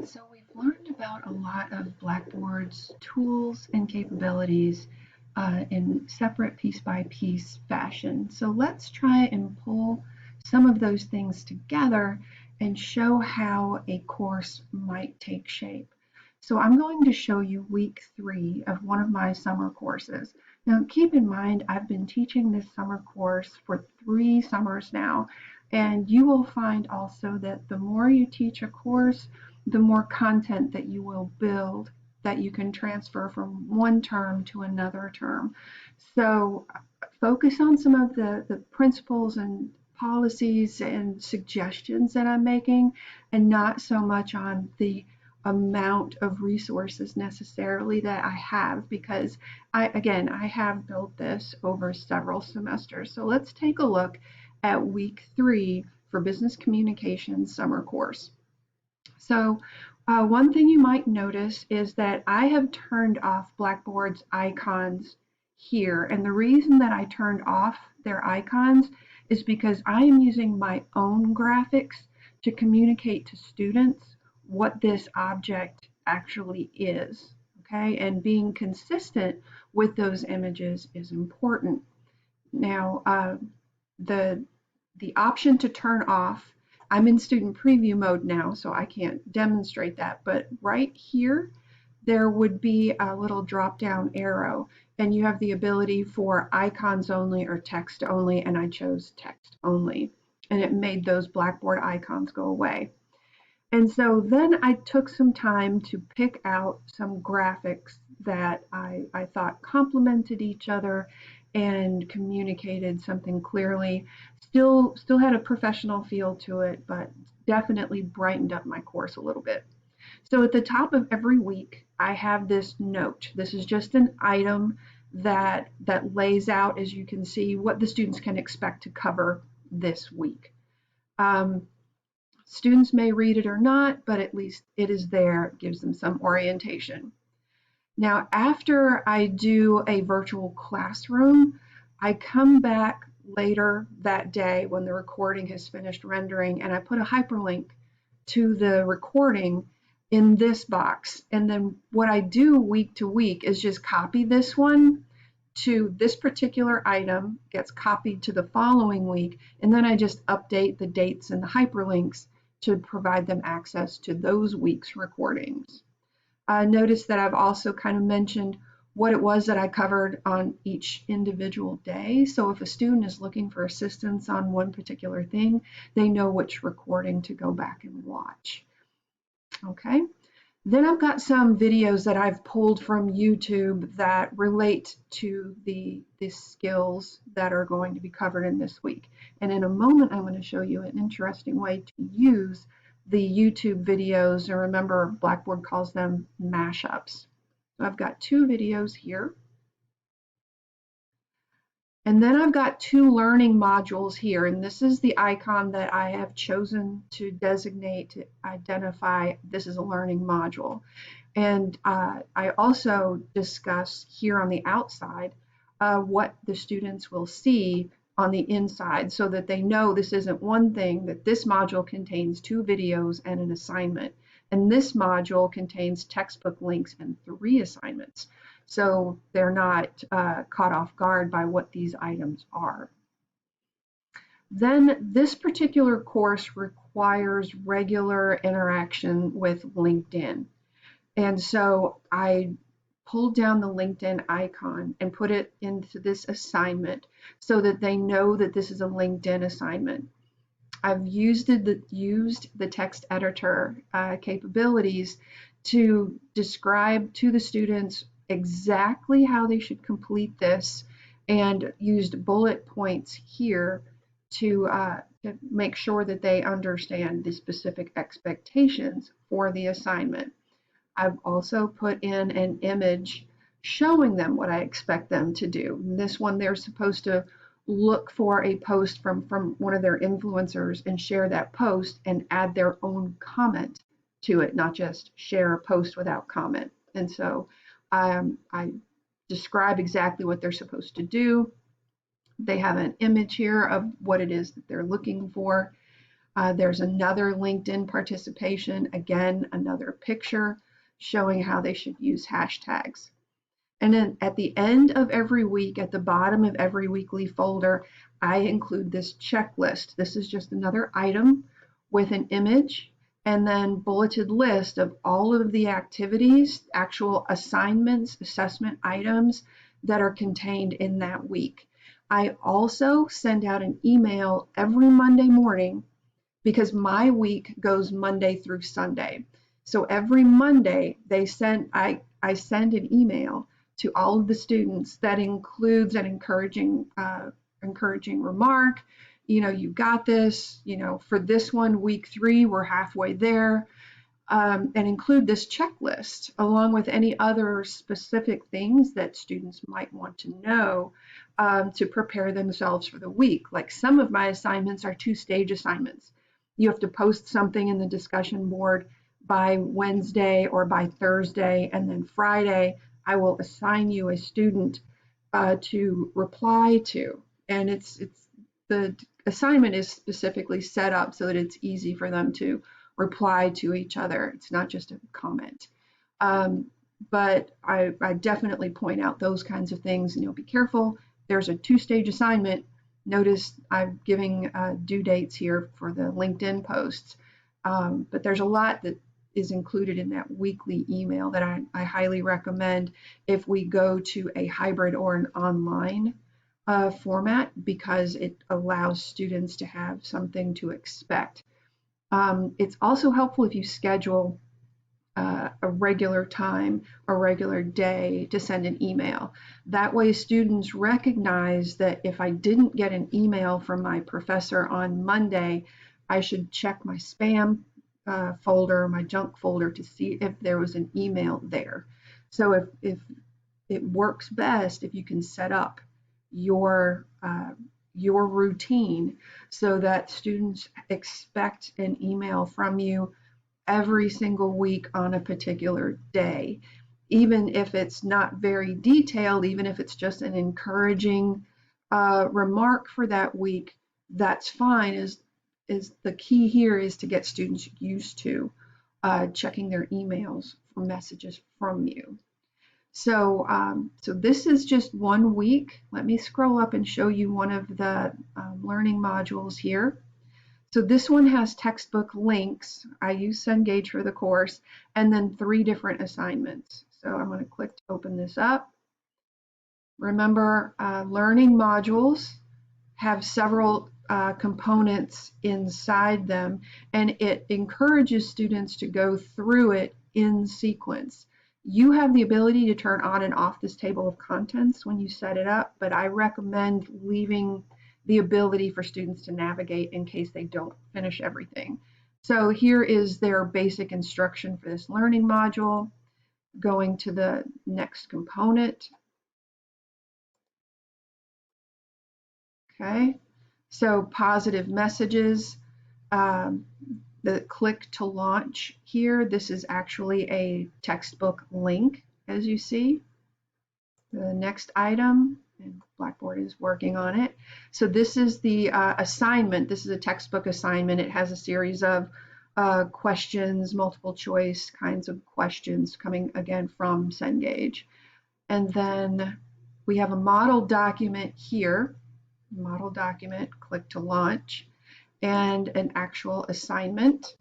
So we've learned about a lot of Blackboard's tools and capabilities in separate piece by piece fashion. So let's try and pull some of those things together and show how a course might take shape. So I'm going to show you week 3 of one of my summer courses. Now keep in mind I've been teaching this summer course for 3 summers now, and you will find also that the more you teach a course, the more content that you will build that you can transfer from one term to another term. So focus on some of the principles and policies and suggestions that I'm making, and not so much on the amount of resources necessarily that I have, because I have built this over several semesters. So let's take a look at week 3 for business communications summer course. So one thing you might notice is that I have turned off Blackboard's icons here. And the reason that I turned off their icons is because I am using my own graphics to communicate to students what this object actually is. Okay, and being consistent with those images is important. Now, the option to turn off, I'm in student preview mode now, so I can't demonstrate that, but right here, there would be a little drop down arrow, and you have the ability for icons only or text only, and I chose text only, and it made those Blackboard icons go away. And so then I took some time to pick out some graphics that I thought complemented each other and communicated something clearly. Still had a professional feel to it, but definitely brightened up my course a little bit. So at the top of every week, I have this note. This is just an item that lays out, as you can see, what the students can expect to cover this week. Students may read it or not, but at least it is there. It gives them some orientation. Now, after I do a virtual classroom, I come back later that day when the recording has finished rendering, and I put a hyperlink to the recording in this box. And then what I do week to week is just copy this one to this particular item, gets copied to the following week, and then I just update the dates and the hyperlinks to provide them access to those week's recordings. Notice that I've also kind of mentioned what it was that I covered on each individual day. So if a student is looking for assistance on one particular thing, they know which recording to go back and watch. Okay. Then I've got some videos that I've pulled from YouTube that relate to the skills that are going to be covered in this week. And in a moment, I'm going to show you an interesting way to use the YouTube videos. And remember, Blackboard calls them mashups. So I've got 2 videos here. And then I've got 2 learning modules here, and this is the icon that I have chosen to designate, to identify this is a learning module. And I also discuss here on the outside what the students will see on the inside, so that they know this isn't one thing, that this module contains 2 videos and an assignment. And this module contains textbook links and 3 assignments. So they're not caught off guard by what these items are. Then this particular course requires regular interaction with LinkedIn. And so I pulled down the LinkedIn icon and put it into this assignment so that they know that this is a LinkedIn assignment. I've used the text editor capabilities to describe to the students exactly how they should complete this, and used bullet points here to make sure that they understand the specific expectations for the assignment. I've also put in an image showing them what I expect them to do. In this one, they're supposed to look for a post from one of their influencers and share that post and add their own comment to it, not just share a post without comment. And so I describe exactly what they're supposed to do. They have an image here of what it is that they're looking for. There's another LinkedIn participation, again, another picture showing how they should use hashtags. And then at the end of every week, at the bottom of every weekly folder, I include this checklist. This is just another item with an image and then bulleted list of all of the activities, actual assignments, assessment items that are contained in that week. I also send out an email every Monday morning because my week goes Monday through Sunday. So every Monday I send an email to all of the students that includes an encouraging remark. You got this. For this one, week 3, we're halfway there. And include this checklist along with any other specific things that students might want to know to prepare themselves for the week. Like some of my assignments are 2-stage assignments. You have to post something in the discussion board by Wednesday or by Thursday, and then Friday I will assign you a student to reply to. And the assignment is specifically set up so that it's easy for them to reply to each other. It's not just a comment. But I definitely point out those kinds of things, and be careful. There's a 2-stage assignment. Notice I'm giving due dates here for the LinkedIn posts, but there's a lot that is included in that weekly email that I highly recommend if we go to a hybrid or an online format, because it allows students to have something to expect. It's also helpful if you schedule a regular time or regular day to send an email. That way students recognize that if I didn't get an email from my professor on Monday, I should check my spam folder, my junk folder, to see if there was an email there. So if it works best if you can set up your routine so that students expect an email from you every single week on a particular day, even if it's not very detailed, even if it's just an encouraging remark for that week. That's fine. Is the key here is to get students used to checking their emails for messages from you. So this is just 1 week. Let me scroll up and show you one of the learning modules here. So this one has textbook links. I use Cengage for the course, and then 3 different assignments. So I'm going to click to open this up. Remember, learning modules have several components inside them, and it encourages students to go through it in sequence. You have the ability to turn on and off this table of contents when you set it up, but I recommend leaving the ability for students to navigate in case they don't finish everything. So here is their basic instruction for this learning module. Going to the next component. Okay, so positive messages. The click to launch here, this is actually a textbook link, as you see. The next item, and Blackboard is working on it. So this is the assignment. This is a textbook assignment. It has a series of questions, multiple choice kinds of questions coming again from Cengage. And then we have a model document here. Model document, click to launch, and an actual assignment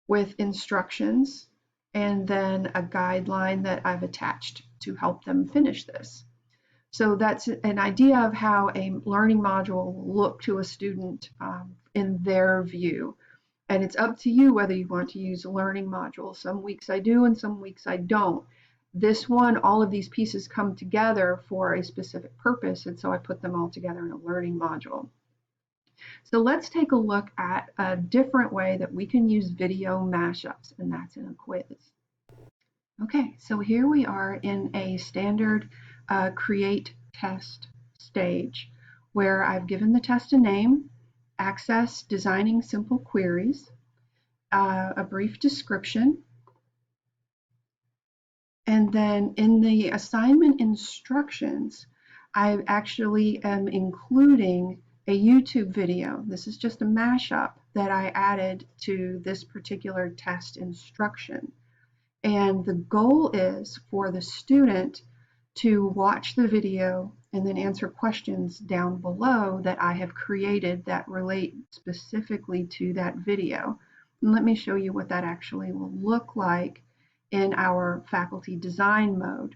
with instructions, and then a guideline that I've attached to help them finish this. So that's an idea of how a learning module will look to a student in their view. And it's up to you whether you want to use a learning module. Some weeks I do and some weeks I don't. This one, all of these pieces come together for a specific purpose, and so I put them all together in a learning module. So let's take a look at a different way that we can use video mashups, and that's in a quiz. Okay, so here we are in a standard create test stage where I've given the test a name, access designing simple queries, a brief description, and then in the assignment instructions, I actually am including a YouTube video. This is just a mashup that I added to this particular test instruction. And the goal is for the student to watch the video and then answer questions down below that I have created that relate specifically to that video. And let me show you what that actually will look like in our faculty design mode.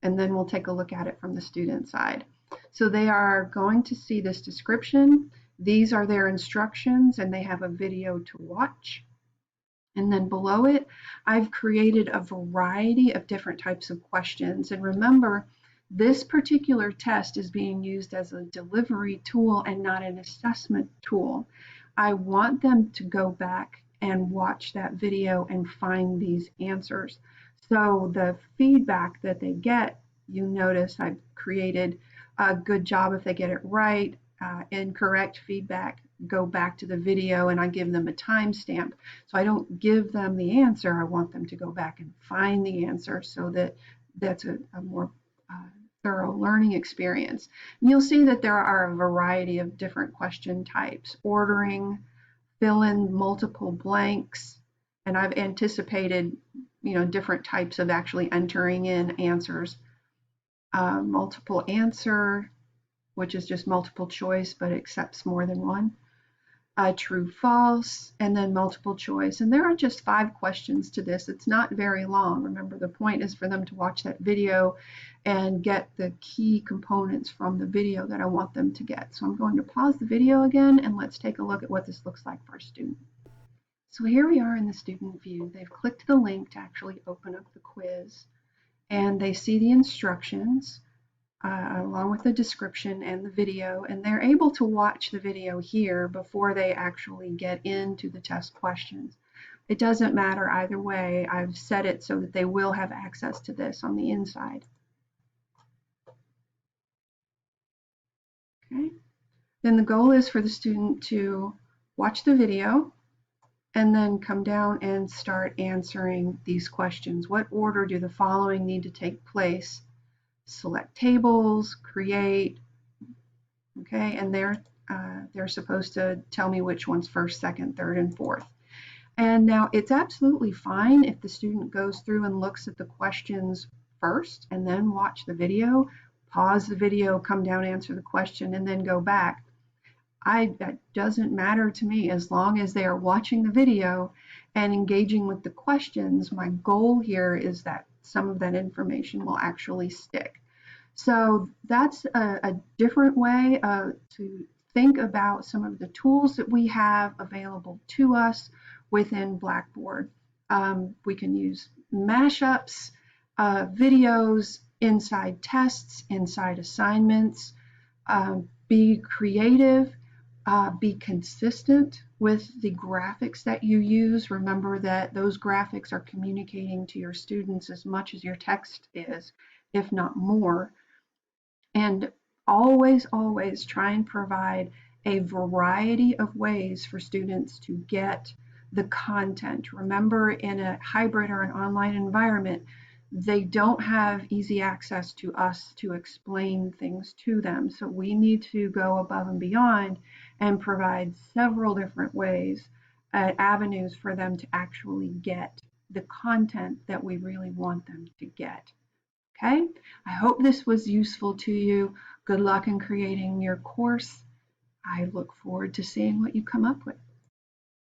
And then we'll take a look at it from the student side. So they are going to see this description. These are their instructions, and they have a video to watch. And then below it, I've created a variety of different types of questions. And remember, this particular test is being used as a delivery tool and not an assessment tool. I want them to go back and watch that video and find these answers. So the feedback that they get, you notice I've created a good job if they get it right. Incorrect feedback, go back to the video, and I give them a timestamp. So I don't give them the answer. I want them to go back and find the answer so that that's a more thorough learning experience. And you'll see that there are a variety of different question types: ordering, fill in multiple blanks, and I've anticipated, different types of actually entering in answers. Multiple answer, which is just multiple choice but accepts more than one. True, false, and then multiple choice. And there are just 5 questions to this. It's not very long. Remember, the point is for them to watch that video and get the key components from the video that I want them to get. So I'm going to pause the video again, and let's take a look at what this looks like for a student. So here we are in the student view. They've clicked the link to actually open up the quiz, and they see the instructions along with the description and the video, and they're able to watch the video here before they actually get into the test questions. It doesn't matter either way. I've set it so that they will have access to this on the inside. Okay. Then the goal is for the student to watch the video and then come down and start answering these questions. What order do the following need to take place? Select tables, create, okay, and they're supposed to tell me which one's first, second, third, and fourth. And now it's absolutely fine if the student goes through and looks at the questions first and then watch the video, pause the video, come down, answer the question, and then go back. That doesn't matter to me as long as they are watching the video and engaging with the questions. My goal here is that some of that information will actually stick. So that's a different way to think about some of the tools that we have available to us within Blackboard. We can use mashups, videos, inside tests, inside assignments, be creative, be consistent with the graphics that you use. Remember that those graphics are communicating to your students as much as your text is, if not more. And always, always try and provide a variety of ways for students to get the content. Remember, in a hybrid or an online environment, they don't have easy access to us to explain things to them. So we need to go above and beyond and provide several different ways, avenues for them to actually get the content that we really want them to get. Okay, I hope this was useful to you. Good luck in creating your course. I look forward to seeing what you come up with.